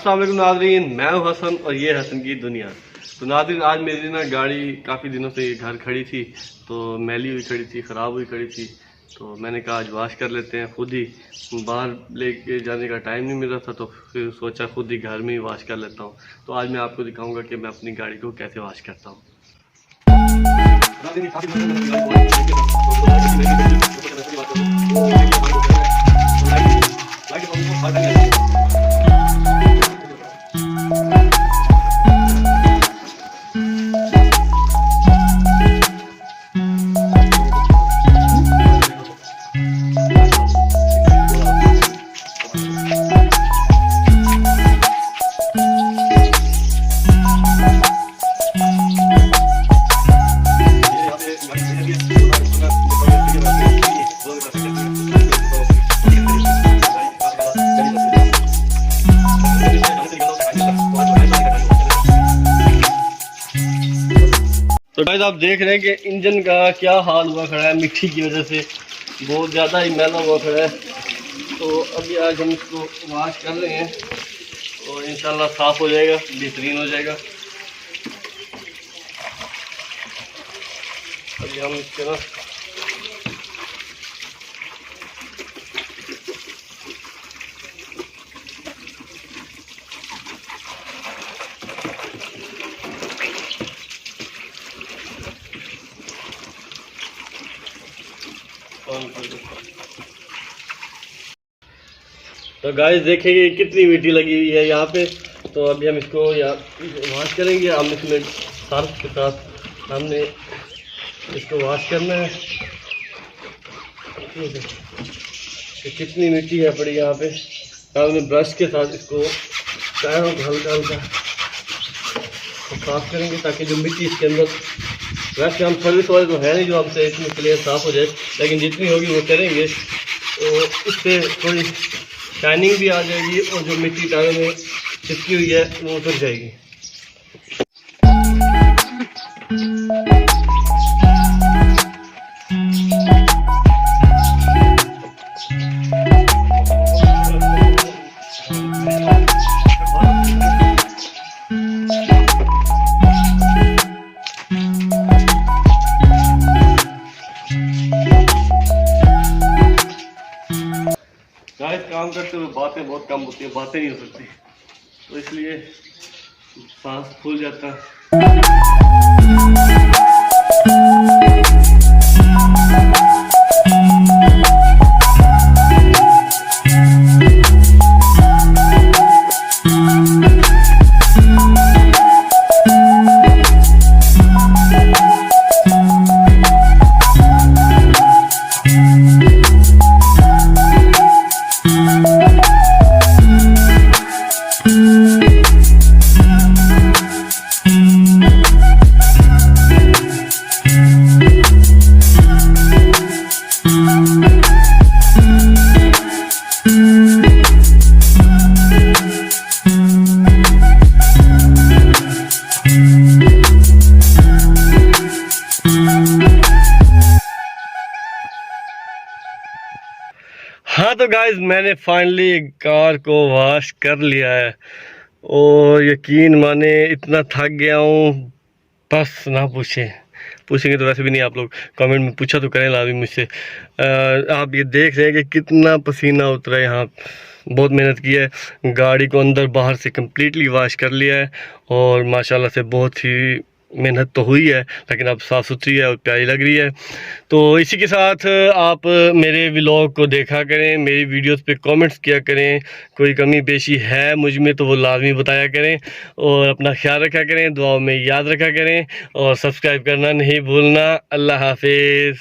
अस्सलाम वालेकुम नाज़रीन, मैं हूं हसन और ये हसन की दुनिया। तो नाज़रीन, आज मेरी ना गाड़ी काफ़ी दिनों से घर खड़ी थी, तो मैली हुई खड़ी थी, ख़राब हुई खड़ी थी। तो मैंने कहा आज वाश कर लेते हैं खुद ही, बाहर लेके जाने का टाइम नहीं मिल रहा था, तो फिर सोचा खुद ही घर में ही वाश कर लेता हूँ। तो आज मैं आपको दिखाऊँगा कि मैं अपनी गाड़ी को कैसे वाश करता हूँ। तो गाइस, आप देख रहे हैं कि इंजन का क्या हाल हुआ खड़ा है, मिट्टी की वजह से बहुत ज़्यादा ही मैला हुआ खड़ा है। तो अभी आज हम इसको वॉश कर रहे हैं और इंशाल्लाह साफ़ हो जाएगा, बेहतरीन हो जाएगा। अभी हम इसके ना तो गाइस देखेंगे कितनी मिट्टी लगी हुई है यहाँ पे। तो अभी हम इसको यहाँ वॉश करेंगे। हम इसमें सर्फ के साथ हमने इसको वॉश करना है। तो कितनी मिट्टी है पड़ी यहाँ पे, हमने ब्रश के साथ इसको पैरों को हल्का हल्का साफ करेंगे ताकि जो मिट्टी इसके अंदर, वैसे हम सर्विस वाले तो है नहीं जो हमसे इतनी क्लियर साफ़ हो जाए, लेकिन जितनी होगी वो करेंगे। तो इससे थोड़ी शाइनिंग भी आ जाएगी और जो मिट्टी टायरों में चिपकी हुई है वो उतर जाएगी। गाइस, काम करते हुए बातें बहुत कम होती है, बातें नहीं हो सकती, तो इसलिए सांस फूल जाता है। हाँ तो गाइज, मैंने फाइनली कार को वॉश कर लिया है और यकीन माने इतना थक गया हूँ, बस ना पूछेंगे तो वैसे भी नहीं, आप लोग कमेंट में पूछा तो करें लाभी मुझसे। आप ये देख रहे हैं कि कितना पसीना उतरा है यहाँ, बहुत मेहनत की है। गाड़ी को अंदर बाहर से कम्प्लीटली वॉश कर लिया है और माशाल्लाह से बहुत ही मेहनत तो हुई है, लेकिन अब साफ़ सुथरी है और प्यारी लग रही है। तो इसी के साथ आप मेरे व्लॉग को देखा करें, मेरी वीडियोस पे कमेंट्स किया करें, कोई कमी पेशी है मुझ में तो वो लाजमी बताया करें और अपना ख्याल रखा करें, दुआओं में याद रखा करें और सब्सक्राइब करना नहीं भूलना। अल्लाह हाफिज़।